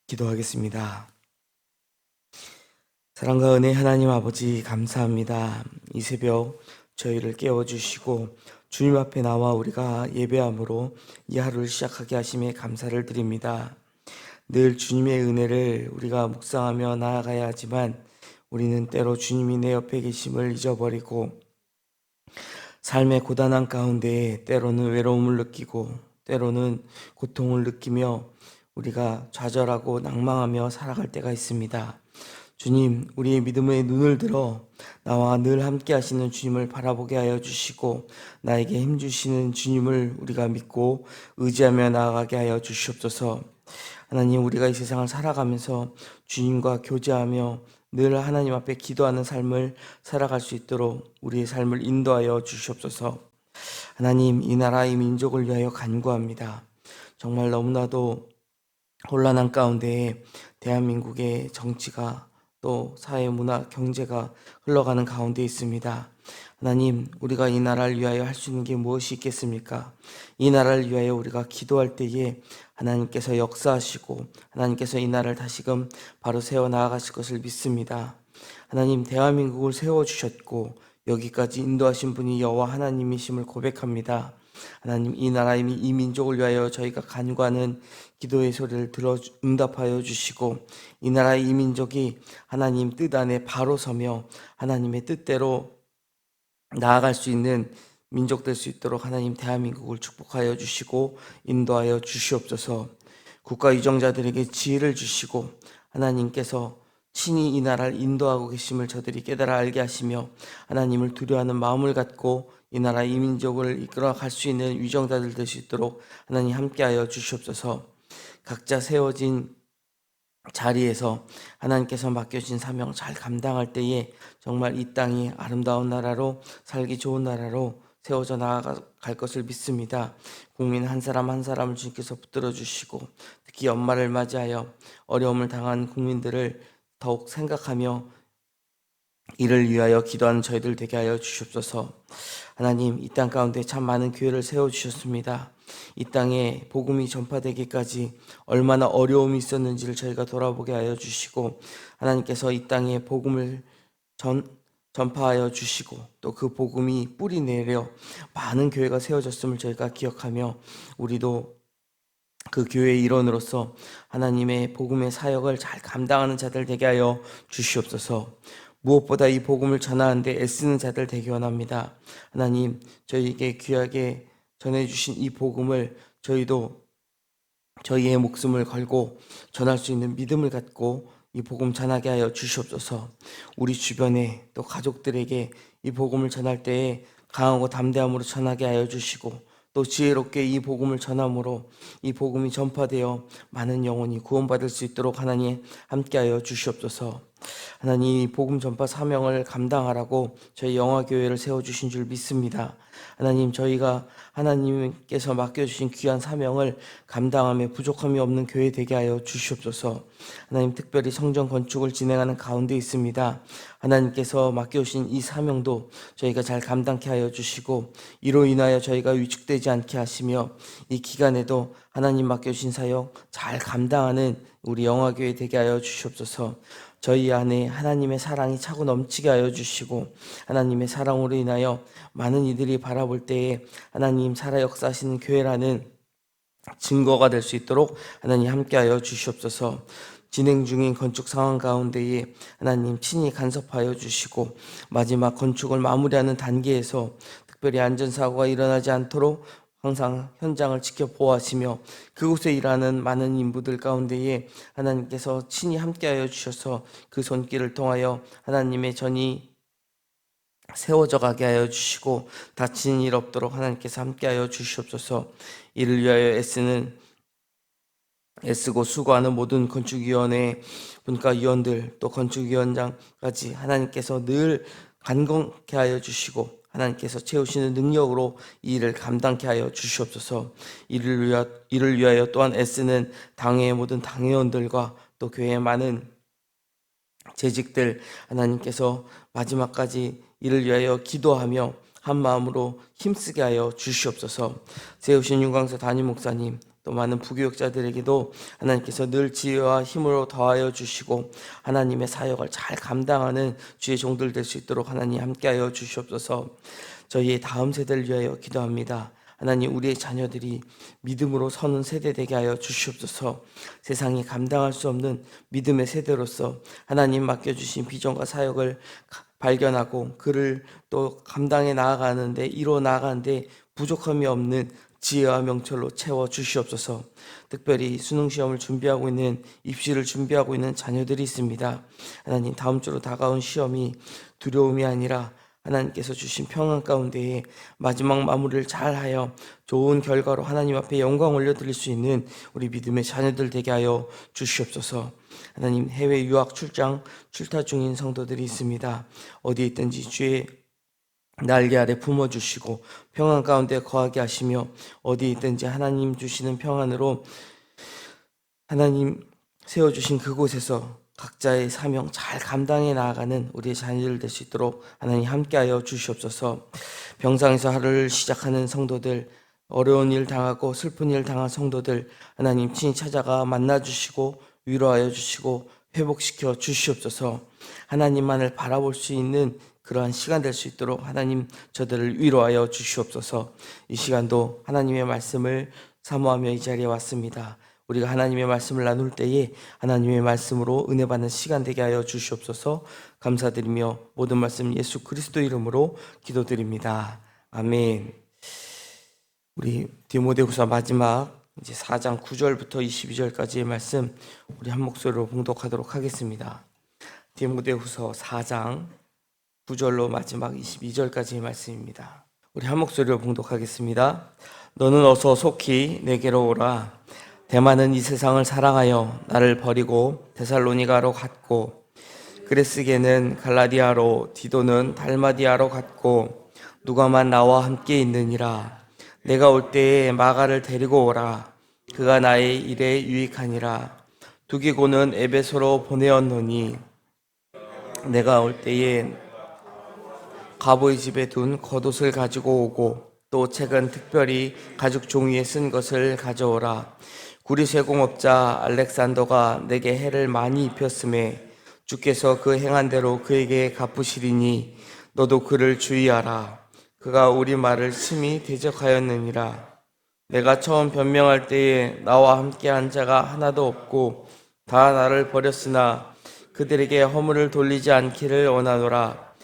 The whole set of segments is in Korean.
기도하겠습니다. 사랑과 은혜 하나님 아버지 감사합니다. 이 새벽 저희를 깨워주시고 주님 앞에 나와 우리가 예배함으로 이 하루를 시작하게 하심에 감사를 드립니다. 늘 주님의 은혜를 우리가 묵상하며 나아가야 하지만 우리는 때로 주님이 내 옆에 계심을 잊어버리고 삶의 고단한 가운데 때로는 외로움을 느끼고 때로는 고통을 느끼며 우리가 좌절하고 낭망하며 살아갈 때가 있습니다. 주님, 우리의 믿음의 눈을 들어 나와 늘 함께 하시는 주님을 바라보게 하여 주시고 나에게 힘 주시는 주님을 우리가 믿고 의지하며 나아가게 하여 주시옵소서. 하나님, 우리가 이 세상을 살아가면서 주님과 교제하며 늘 하나님 앞에 기도하는 삶을 살아갈 수 있도록 우리의 삶을 인도하여 주시옵소서. 하나님, 이 나라 이 민족을 위하여 간구합니다. 정말 너무나도 혼란한 가운데에 대한민국의 정치가 또 사회, 문화, 경제가 흘러가는 가운데 있습니다. 하나님, 우리가 이 나라를 위하여 할 수 있는 게 무엇이 있겠습니까? 이 나라를 위하여 우리가 기도할 때에 하나님께서 역사하시고 하나님께서 이 나라를 다시금 바로 세워 나아가실 것을 믿습니다. 하나님, 대한민국을 세워주셨고 여기까지 인도하신 분이 여호와 하나님이심을 고백합니다. 하나님, 이 나라, 이 민족을 위하여 저희가 간구하는 기도의 소리를 들어 응답하여 주시고 이 나라의 이 민족이 하나님 뜻 안에 바로 서며 하나님의 뜻대로 나아갈 수 있는 민족 될 수 있도록 하나님 대한민국을 축복하여 주시고 인도하여 주시옵소서. 국가 유정자들에게 지혜를 주시고 하나님께서 친히 이 나라를 인도하고 계심을 저들이 깨달아 알게 하시며 하나님을 두려워하는 마음을 갖고 이 나라 이 민족을 이끌어 갈 수 있는 위정자들 될 수 있도록 하나님 함께하여 주시옵소서. 각자 세워진 자리에서 하나님께서 맡겨주신 사명 잘 감당할 때에 정말 이 땅이 아름다운 나라로 살기 좋은 나라로 세워져 나아갈 것을 믿습니다. 국민 한 사람 한 사람을 주님께서 붙들어 주시고 특히 연말을 맞이하여 어려움을 당한 국민들을 더욱 생각하며 이를 위하여 기도하는 저희들 되게 하여 주시옵소서. 하나님, 이 땅 가운데 참 많은 교회를 세워주셨습니다. 이 땅에 복음이 전파되기까지 얼마나 어려움이 있었는지를 저희가 돌아보게 하여 주시고 하나님께서 이 땅에 복음을 전파하여 주시고 또 그 복음이 뿌리 내려 많은 교회가 세워졌음을 저희가 기억하며 우리도 그 교회의 일원으로서 하나님의 복음의 사역을 잘 감당하는 자들 되게 하여 주시옵소서. 무엇보다 이 복음을 전하는데 애쓰는 자들 되기 원합니다. 하나님, 저희에게 귀하게 전해주신 이 복음을 저희도 저희의 목숨을 걸고 전할 수 있는 믿음을 갖고 이 복음 전하게 하여 주시옵소서. 우리 주변에 또 가족들에게 이 복음을 전할 때에 강하고 담대함으로 전하게 하여 주시고 또 지혜롭게 이 복음을 전함으로 이 복음이 전파되어 많은 영혼이 구원받을 수 있도록 하나님 함께하여 주시옵소서. 하나님, 이 복음 전파 사명을 감당하라고 저희 영화교회를 세워주신 줄 믿습니다. 하나님, 저희가 하나님께서 맡겨주신 귀한 사명을 감당함에 부족함이 없는 교회 되게 하여 주시옵소서. 하나님, 특별히 성전 건축을 진행하는 가운데 있습니다. 하나님께서 맡겨주신 이 사명도 저희가 잘 감당케 하여 주시고 이로 인하여 저희가 위축되지 않게 하시며 이 기간에도 하나님 맡겨주신 사역 잘 감당하는 우리 영화교회 되게 하여 주시옵소서. 저희 안에 하나님의 사랑이 차고 넘치게 하여 주시고 하나님의 사랑으로 인하여 많은 이들이 바라볼 때에 하나님 살아 역사하시는 교회라는 증거가 될 수 있도록 하나님 함께하여 주시옵소서. 진행 중인 건축 상황 가운데에 하나님 친히 간섭하여 주시고 마지막 건축을 마무리하는 단계에서 특별히 안전사고가 일어나지 않도록 항상 현장을 지켜보아하시며 그곳에 일하는 많은 인부들 가운데에 하나님께서 친히 함께하여 주셔서 그 손길을 통하여 하나님의 전이 세워져 가게 하여 주시고 다치는 일 없도록 하나님께서 함께하여 주시옵소서. 이를 위하여 애쓰고 수고하는 모든 건축위원회 분과위원들 또 건축위원장까지 하나님께서 늘 간곡케 하여 주시고 하나님께서 채우시는 능력으로 이 일을 감당케 하여 주시옵소서. 이를 위하여 또한 애쓰는 당회의 모든 당회원들과 또 교회의 많은 재직들 하나님께서 마지막까지 이를 위하여 기도하며 한 마음으로 힘쓰게 하여 주시옵소서. 세우신 윤광서 담임 목사님, 또 많은 부교육자들에게도 하나님께서 늘 지혜와 힘으로 더하여 주시고 하나님의 사역을 잘 감당하는 주의 종들 될 수 있도록 하나님 함께하여 주시옵소서. 저희의 다음 세대를 위하여 기도합니다. 하나님, 우리의 자녀들이 믿음으로 서는 세대 되게 하여 주시옵소서. 세상이 감당할 수 없는 믿음의 세대로서 하나님 맡겨주신 비전과 사역을 발견하고 그를 또 감당해 나아가는데, 이루어 나아가는데 부족함이 없는 지혜와 명철로 채워 주시옵소서. 특별히 수능시험을 준비하고 있는, 입시를 준비하고 있는 자녀들이 있습니다. 하나님, 다음 주로 다가온 시험이 두려움이 아니라 하나님께서 주신 평안 가운데에 마지막 마무리를 잘하여 좋은 결과로 하나님 앞에 영광 올려드릴 수 있는 우리 믿음의 자녀들 되게 하여 주시옵소서. 하나님, 해외 유학 출타 중인 성도들이 있습니다. 어디에 있든지 주의 날개 아래 품어주시고 평안 가운데 거하게 하시며, 어디에 있든지 하나님 주시는 평안으로 하나님 세워주신 그곳에서 각자의 사명 잘 감당해 나아가는 우리의 자녀들 될 수 있도록 하나님 함께하여 주시옵소서. 병상에서 하루를 시작하는 성도들, 어려운 일 당하고 슬픈 일 당한 성도들 하나님 친히 찾아가 만나주시고 위로하여 주시고 회복시켜 주시옵소서. 하나님만을 바라볼 수 있는 그러한 시간 될 수 있도록 하나님 저들을 위로하여 주시옵소서. 이 시간도 하나님의 말씀을 사모하며 이 자리에 왔습니다. 우리가 하나님의 말씀을 나눌 때에 하나님의 말씀으로 은혜 받는 시간 되게 하여 주시옵소서. 감사드리며 모든 말씀 예수 그리스도 이름으로 기도드립니다. 아멘. 우리 디모데후서 마지막 이제 4장 9절부터 22절까지의 말씀 우리 한 목소리로 봉독하도록 하겠습니다. 디모데후서 4장 9절로 마지막 22절까지의 말씀입니다. 우리 한 목소리로 봉독하겠습니다. 너는 어서 속히 내게로 오라. 대만은 이 세상을 사랑하여 나를 버리고 데살로니가로 갔고, 그레스게는 갈라디아로, 디도는 달마디아로 갔고, 누가만 나와 함께 있느니라. 내가 올 때에 마가를 데리고 오라. 그가 나의 일에 유익하니라. 두기고는 에베소로 보내었노니 내가 올 때에 가보의 집에 둔 겉옷을 가지고 오고, 또 책은 특별히 가죽 종이에 쓴 것을 가져오라. 구리쇠공업자 알렉산더가 내게 해를 많이 입혔음에 주께서 그 행한 대로 그에게 갚으시리니 너도 그를 주의하라. 그가 우리 말을 심히 대적하였느니라. 내가 처음 변명할 때에 나와 함께한 자가 하나도 없고 다 나를 버렸으나 그들에게 허물을 돌리지 않기를 원하노라.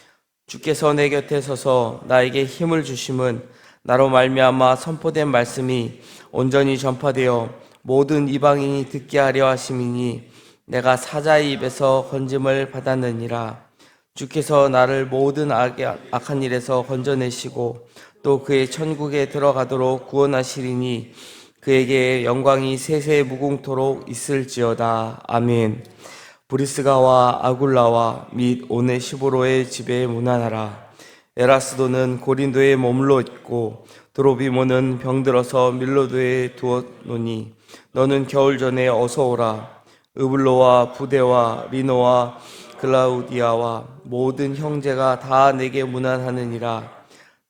주께서 내 곁에 서서 나에게 힘을 주심은 나로 말미암아 선포된 말씀이 온전히 전파되어 모든 이방인이 듣게 하려 하심이니 내가 사자의 입에서 건짐을 받았느니라. 주께서 나를 모든 악한 일에서 건져내시고 또 그의 천국에 들어가도록 구원하시리니 그에게 영광이 세세 무궁토록 있을지어다. 아멘. 브리스가와 아굴라와 및 오네시보로의 집에 문안하라. 에라스도는 고린도에 머물러 있고 드로비모는 병들어서 밀로도에 두었노니 너는 겨울 전에 어서 오라. 으블로와 부데와 리노와 글라우디아와 모든 형제가 다 내게 문안하느니라.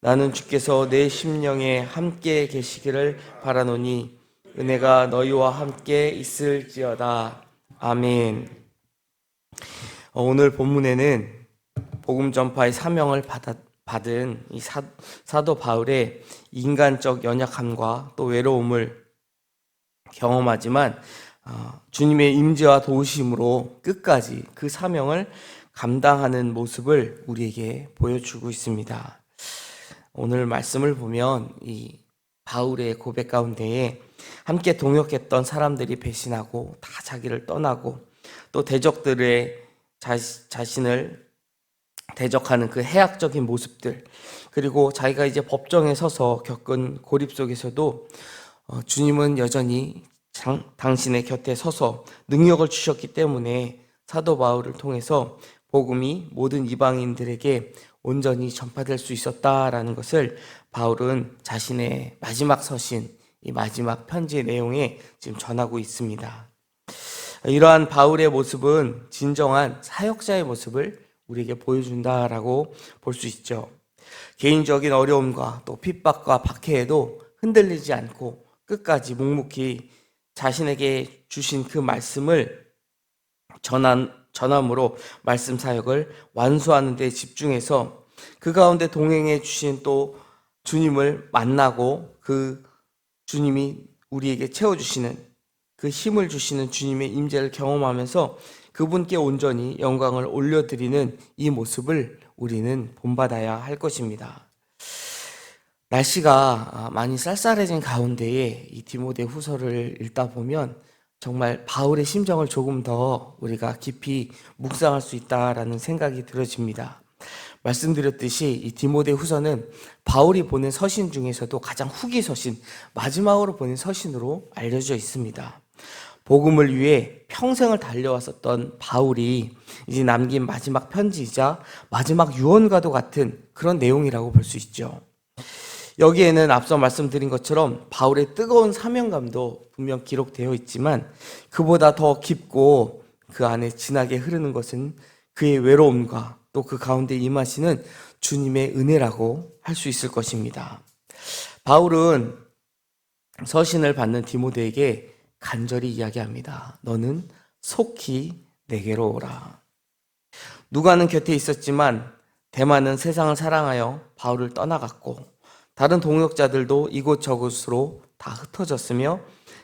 나는 주께서 내 심령에 함께 계시기를 바라노니 은혜가 너희와 함께 있을지어다. 아멘. 오늘 본문에는 복음 전파의 사명을 받은 이 사도 바울의 인간적 연약함과 또 외로움을 경험하지만 주님의 임재와 도우심으로 끝까지 그 사명을 감당하는 모습을 우리에게 보여주고 있습니다. 오늘 말씀을 보면 이 바울의 고백 가운데에 함께 동역했던 사람들이 배신하고 다 자기를 떠나고 또 대적들의 자신을 대적하는 그 해악적인 모습들, 그리고 자기가 이제 법정에 서서 겪은 고립 속에서도 주님은 여전히 당신의 곁에 서서 능력을 주셨기 때문에 사도 바울을 통해서 복음이 모든 이방인들에게 온전히 전파될 수 있었다라는 것을 바울은 자신의 마지막 서신, 이 마지막 편지의 내용에 지금 전하고 있습니다. 이러한 바울의 모습은 진정한 사역자의 모습을 우리에게 보여준다라고 볼 수 있죠. 개인적인 어려움과 또 핍박과 박해에도 흔들리지 않고 끝까지 묵묵히 자신에게 주신 그 말씀을 전함으로 말씀 사역을 완수하는 데 집중해서 그 가운데 동행해 주신 또 주님을 만나고 그 주님이 우리에게 채워주시는 그 힘을 주시는 주님의 임재를 경험하면서 그분께 온전히 영광을 올려드리는 이 모습을 우리는 본받아야 할 것입니다. 날씨가 많이 쌀쌀해진 가운데에 이 디모데 후서를 읽다 보면 정말 바울의 심정을 조금 더 우리가 깊이 묵상할 수 있다라는 생각이 들어집니다. 말씀드렸듯이 이 디모데 후서는 바울이 보낸 서신 중에서도 가장 후기 서신, 마지막으로 보낸 서신으로 알려져 있습니다. 복음을 위해 평생을 달려왔었던 바울이 이제 남긴 마지막 편지이자 마지막 유언과도 같은 그런 내용이라고 볼 수 있죠. 여기에는 앞서 말씀드린 것처럼 바울의 뜨거운 사명감도 분명 기록되어 있지만 그보다 더 깊고 그 안에 진하게 흐르는 것은 그의 외로움과 또 그 가운데 임하시는 주님의 은혜라고 할 수 있을 것입니다. 바울은 서신을 받는 디모데에게 간절히 이야기합니다. 너는 속히 내게로 오라. 누가는 곁에 있었지만 데마는 세상을 사랑하여 바울을 떠나갔고 다른 동역자들도 이곳저곳으로 다 흩어졌으며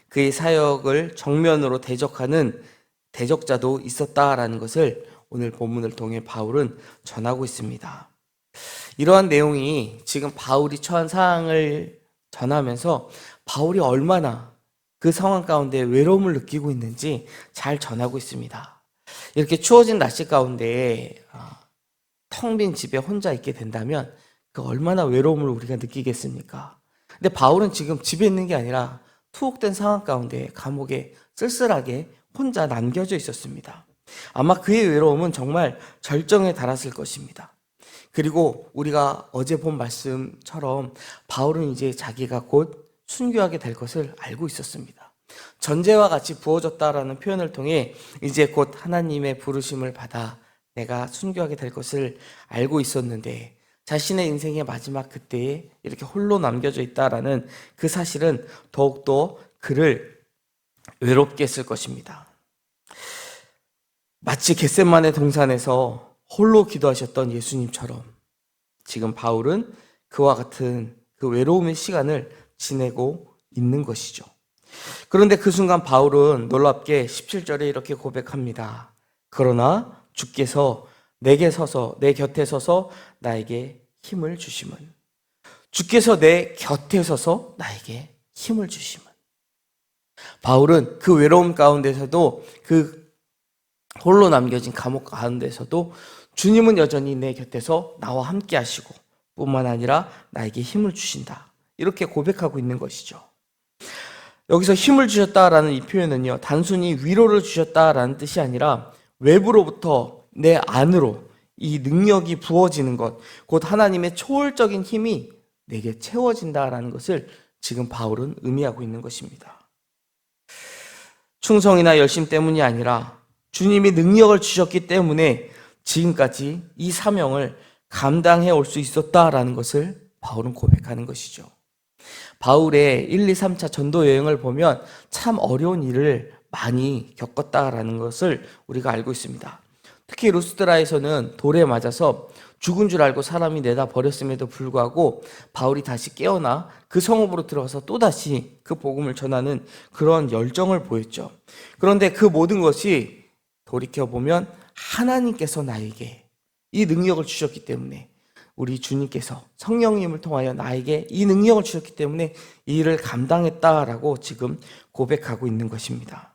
그의 사역을 정면으로 대적하는 대적자도 있었다라는 것을 오늘 본문을 통해 바울은 전하고 있습니다. 이러한 내용이 지금 바울이 처한 상황을 전하면서 바울이 얼마나 그 상황 가운데 외로움을 느끼고 있는지 잘 전하고 있습니다. 이렇게 추워진 날씨 가운데 텅 빈 집에 혼자 있게 된다면 그 얼마나 외로움을 우리가 느끼겠습니까? 근데 바울은 지금 집에 있는 게 아니라 투옥된 상황 가운데 감옥에 쓸쓸하게 혼자 남겨져 있었습니다. 아마 그의 외로움은 정말 절정에 달았을 것입니다. 그리고 우리가 어제 본 말씀처럼 바울은 이제 자기가 곧 순교하게 될 것을 알고 있었습니다. 전제와 같이 부어졌다라는 표현을 통해 이제 곧 하나님의 부르심을 받아 내가 순교하게 될 것을 알고 있었는데 자신의 인생의 마지막 그때에 이렇게 홀로 남겨져 있다라는 그 사실은 더욱더 그를 외롭게 했을 것입니다. 마치 겟세마네 동산에서 홀로 기도하셨던 예수님처럼 지금 바울은 그와 같은 그 외로움의 시간을 지내고 있는 것이죠. 그런데 그 순간 바울은 놀랍게 17절에 이렇게 고백합니다. 그러나 주께서 내게 서서 내 곁에 서서 나에게 힘을 주심은 주께서 내 곁에 서서 나에게 힘을 주심은 바울은 그 외로움 가운데서도 그 홀로 남겨진 감옥 가운데서도 주님은 여전히 내 곁에서 나와 함께 하시고 뿐만 아니라 나에게 힘을 주신다. 이렇게 고백하고 있는 것이죠. 여기서 힘을 주셨다라는 이 표현은요, 단순히 위로를 주셨다라는 뜻이 아니라 외부로부터 내 안으로 이 능력이 부어지는 것, 곧 하나님의 초월적인 힘이 내게 채워진다라는 것을 지금 바울은 의미하고 있는 것입니다. 충성이나 열심 때문이 아니라 주님이 능력을 주셨기 때문에 지금까지 이 사명을 감당해 올 수 있었다라는 것을 바울은 고백하는 것이죠. 바울의 1, 2, 3차 전도 여행을 보면 참 어려운 일을 많이 겪었다라는 것을 우리가 알고 있습니다. 특히 루스드라에서는 돌에 맞아서 죽은 줄 알고 사람이 내다 버렸음에도 불구하고 바울이 다시 깨어나 그 성읍으로 들어가서 또다시 그 복음을 전하는 그런 열정을 보였죠. 그런데 그 모든 것이 돌이켜보면 하나님께서 나에게 이 능력을 주셨기 때문에 우리 주님께서 성령님을 통하여 나에게 이 능력을 주셨기 때문에 이 일을 감당했다라고 지금 고백하고 있는 것입니다.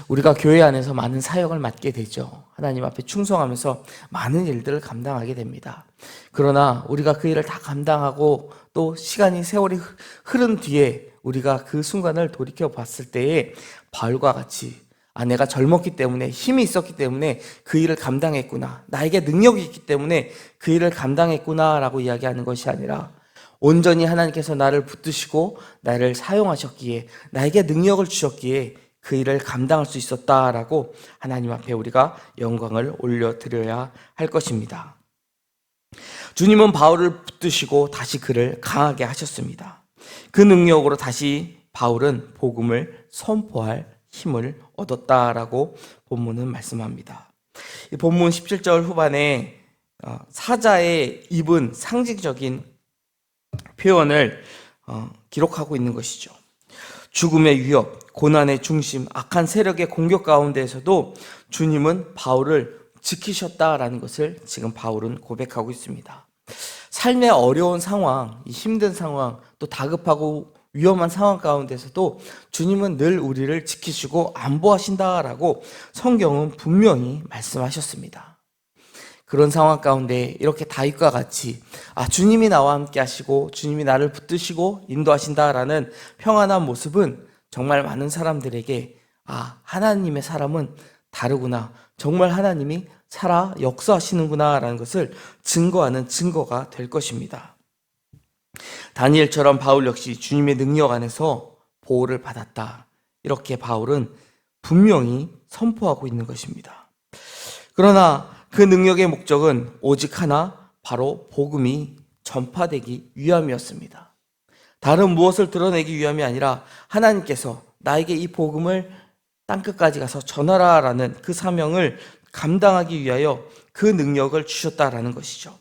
우리가 교회 안에서 많은 사역을 맡게 되죠. 하나님 앞에 충성하면서 많은 일들을 감당하게 됩니다. 그러나 우리가 그 일을 다 감당하고 또 시간이 세월이 흐른 뒤에 우리가 그 순간을 돌이켜 봤을 때에 바울과 같이 내가 젊었기 때문에 힘이 있었기 때문에 그 일을 감당했구나. 나에게 능력이 있기 때문에 그 일을 감당했구나 라고 이야기하는 것이 아니라 온전히 하나님께서 나를 붙드시고 나를 사용하셨기에 나에게 능력을 주셨기에 그 일을 감당할 수 있었다라고 하나님 앞에 우리가 영광을 올려드려야 할 것입니다. 주님은 바울을 붙드시고 다시 그를 강하게 하셨습니다. 그 능력으로 다시 바울은 복음을 선포할 힘을 얻었다라고 본문은 말씀합니다. 이 본문 17절 후반에 사자의 입은 상징적인 표현을 기록하고 있는 것이죠. 죽음의 위협, 고난의 중심, 악한 세력의 공격 가운데에서도 주님은 바울을 지키셨다라는 것을 지금 바울은 고백하고 있습니다. 삶의 어려운 상황, 이 힘든 상황, 또 다급하고 위험한 상황 가운데서도 주님은 늘 우리를 지키시고 안보하신다라고 성경은 분명히 말씀하셨습니다. 그런 상황 가운데 이렇게 다윗과 같이 주님이 나와 함께 하시고 주님이 나를 붙드시고 인도하신다라는 평안한 모습은 정말 많은 사람들에게 하나님의 사람은 다르구나, 정말 하나님이 살아 역사하시는구나 라는 것을 증거하는 증거가 될 것입니다. 다니엘처럼 바울 역시 주님의 능력 안에서 보호를 받았다, 이렇게 바울은 분명히 선포하고 있는 것입니다. 그러나 그 능력의 목적은 오직 하나, 바로 복음이 전파되기 위함이었습니다. 다른 무엇을 드러내기 위함이 아니라 하나님께서 나에게 이 복음을 땅끝까지 가서 전하라라는 그 사명을 감당하기 위하여 그 능력을 주셨다라는 것이죠.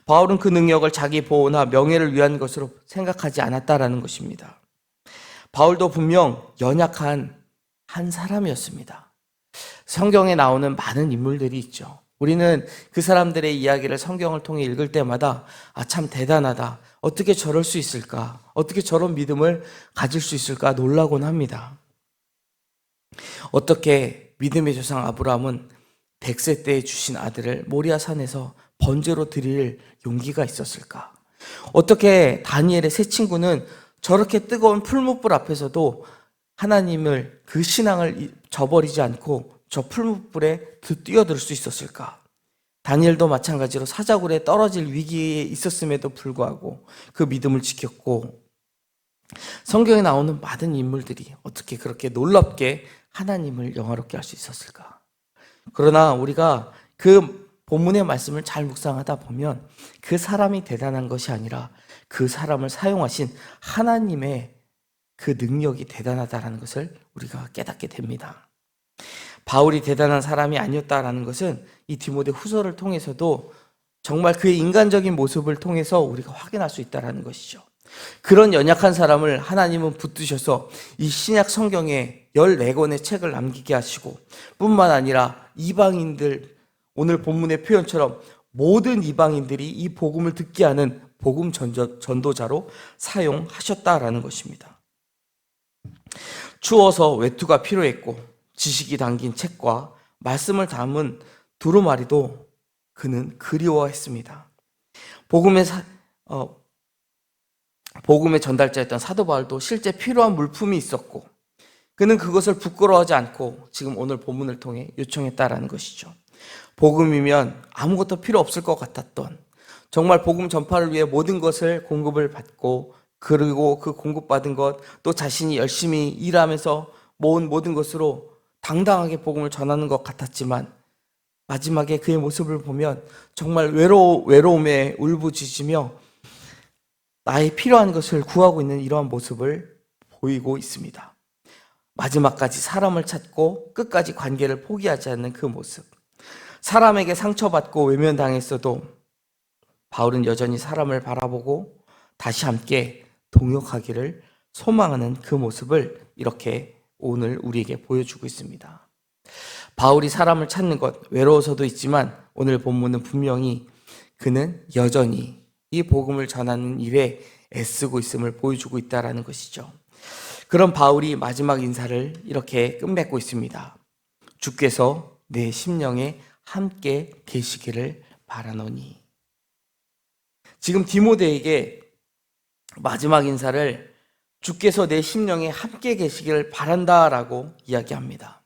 바울은 그 능력을 자기 보호나 명예를 위한 것으로 생각하지 않았다라는 것입니다. 바울도 분명 연약한 한 사람이었습니다. 성경에 나오는 많은 인물들이 있죠. 우리는 그 사람들의 이야기를 성경을 통해 읽을 때마다 참 대단하다, 어떻게 저럴 수 있을까, 어떻게 저런 믿음을 가질 수 있을까 놀라곤 합니다. 어떻게 믿음의 조상 아브라함은 100세 때에 주신 아들을 모리아 산에서 번제로 드릴 용기가 있었을까? 어떻게 다니엘의 세 친구는 저렇게 뜨거운 풀무불 앞에서도 하나님을, 그 신앙을 저버리지 않고 저 풀무불에 뛰어들 수 있었을까? 다니엘도 마찬가지로 사자굴에 떨어질 위기에 있었음에도 불구하고 그 믿음을 지켰고, 성경에 나오는 많은 인물들이 어떻게 그렇게 놀랍게 하나님을 영화롭게 할 수 있었을까? 그러나 우리가 그 본문의 말씀을 잘 묵상하다 보면 그 사람이 대단한 것이 아니라 그 사람을 사용하신 하나님의 그 능력이 대단하다는 것을 우리가 깨닫게 됩니다. 바울이 대단한 사람이 아니었다라는 것은 이 디모데 후서를 통해서도 정말 그의 인간적인 모습을 통해서 우리가 확인할 수 있다는 것이죠. 그런 연약한 사람을 하나님은 붙드셔서 이 신약 성경에 14권의 책을 남기게 하시고, 뿐만 아니라 이방인들, 오늘 본문의 표현처럼 모든 이방인들이 이 복음을 듣게 하는 복음 전도자로 사용하셨다라는 것입니다. 추워서 외투가 필요했고 지식이 담긴 책과 말씀을 담은 두루마리도 그는 그리워했습니다. 복음의 전달자였던 사도 바울도 실제 필요한 물품이 있었고 그는 그것을 부끄러워하지 않고 지금 오늘 본문을 통해 요청했다라는 것이죠. 복음이면 아무것도 필요 없을 것 같았던, 정말 복음 전파를 위해 모든 것을 공급을 받고, 그리고 그 공급받은 것, 또 자신이 열심히 일하면서 모은 모든 것으로 당당하게 복음을 전하는 것 같았지만 마지막에 그의 모습을 보면 정말 외로움에 울부짖으며 나의 필요한 것을 구하고 있는 이러한 모습을 보이고 있습니다. 마지막까지 사람을 찾고 끝까지 관계를 포기하지 않는 그 모습. 사람에게 상처받고 외면당했어도 바울은 여전히 사람을 바라보고 다시 함께 동역하기를 소망하는 그 모습을 이렇게 오늘 우리에게 보여주고 있습니다. 바울이 사람을 찾는 것, 외로워서도 있지만 오늘 본문은 분명히 그는 여전히 이 복음을 전하는 일에 애쓰고 있음을 보여주고 있다는 것이죠. 그런 바울이 마지막 인사를 이렇게 끝맺고 있습니다. 주께서 내 심령에 함께 계시기를 바라노니. 지금 디모데에게 마지막 인사를 주께서 내 심령에 함께 계시기를 바란다라고 이야기합니다.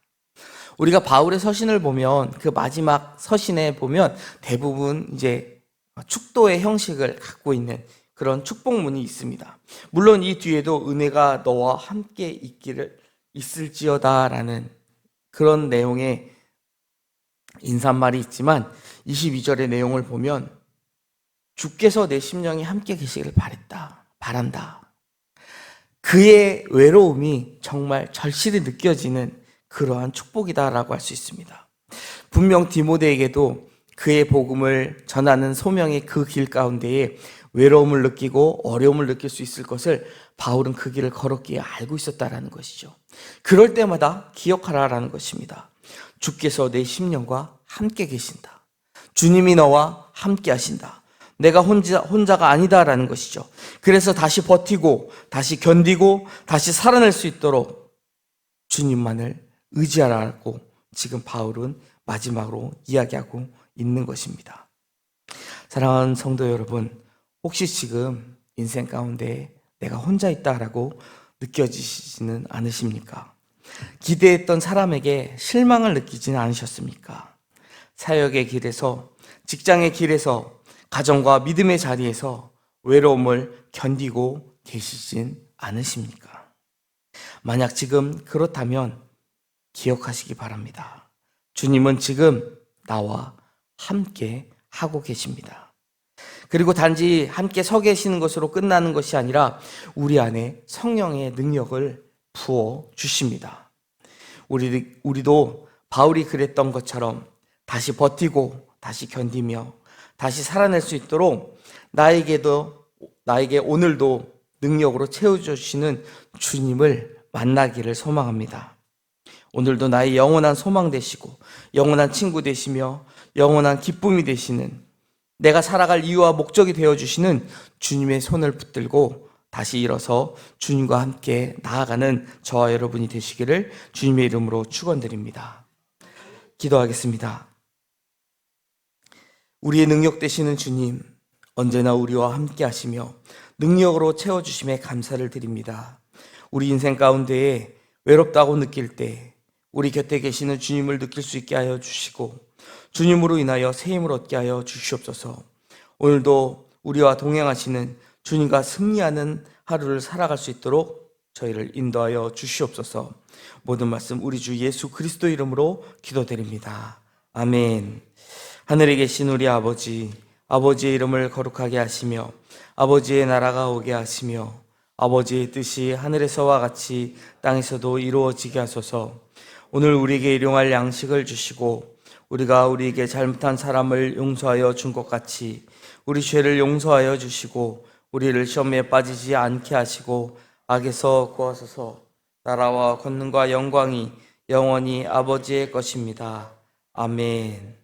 우리가 바울의 서신을 보면 그 마지막 서신에 보면 대부분 이제 축도의 형식을 갖고 있는 그런 축복문이 있습니다. 물론 이 뒤에도 은혜가 너와 함께 있을지어다라는 그런 내용의 인사말이 있지만 22절의 내용을 보면 주께서 내 심령에 함께 계시기를 바란다. 그의 외로움이 정말 절실히 느껴지는 그러한 축복이다라고 할 수 있습니다. 분명 디모데에게도 그의 복음을 전하는 소명의 그 길 가운데에 외로움을 느끼고 어려움을 느낄 수 있을 것을 바울은 그 길을 걸었기에 알고 있었다라는 것이죠. 그럴 때마다 기억하라라는 것입니다. 주께서 내 심령과 함께 계신다. 주님이 너와 함께 하신다. 내가 혼자가 아니다라는 것이죠. 그래서 다시 버티고 다시 견디고 다시 살아낼 수 있도록 주님만을 의지하라고 지금 바울은 마지막으로 이야기하고 있는 것입니다. 사랑하는 성도 여러분, 혹시 지금 인생 가운데 내가 혼자 있다라고 느껴지시지는 않으십니까? 기대했던 사람에게 실망을 느끼지는 않으셨습니까? 사역의 길에서, 직장의 길에서, 가정과 믿음의 자리에서 외로움을 견디고 계시진 않으십니까? 만약 지금 그렇다면 기억하시기 바랍니다. 주님은 지금 나와 함께 하고 계십니다. 그리고 단지 함께 서 계시는 것으로 끝나는 것이 아니라 우리 안에 성령의 능력을 부어 주십니다. 우리도 바울이 그랬던 것처럼 다시 버티고 다시 견디며 다시 살아낼 수 있도록 나에게 오늘도 능력으로 채워주시는 주님을 만나기를 소망합니다. 오늘도 나의 영원한 소망 되시고 영원한 친구 되시며 영원한 기쁨이 되시는, 내가 살아갈 이유와 목적이 되어주시는 주님의 손을 붙들고 다시 일어서 주님과 함께 나아가는 저와 여러분이 되시기를 주님의 이름으로 축원드립니다. 기도하겠습니다. 우리의 능력 되시는 주님, 언제나 우리와 함께 하시며 능력으로 채워주심에 감사를 드립니다. 우리 인생 가운데에 외롭다고 느낄 때 우리 곁에 계시는 주님을 느낄 수 있게 하여 주시고 주님으로 인하여 새 힘을 얻게 하여 주시옵소서. 오늘도 우리와 동행하시는 주님과 승리하는 하루를 살아갈 수 있도록 저희를 인도하여 주시옵소서. 모든 말씀 우리 주 예수 그리스도 이름으로 기도드립니다. 아멘. 하늘에 계신 우리 아버지, 아버지의 이름을 거룩하게 하시며 아버지의 나라가 오게 하시며 아버지의 뜻이 하늘에서와 같이 땅에서도 이루어지게 하소서. 오늘 우리에게 일용할 양식을 주시고 우리가 우리에게 잘못한 사람을 용서하여 준 것 같이 우리 죄를 용서하여 주시고 우리를 시험에 빠지지 않게 하시고 악에서 구하소서. 나라와 권능과 영광이 영원히 아버지의 것입니다. 아멘.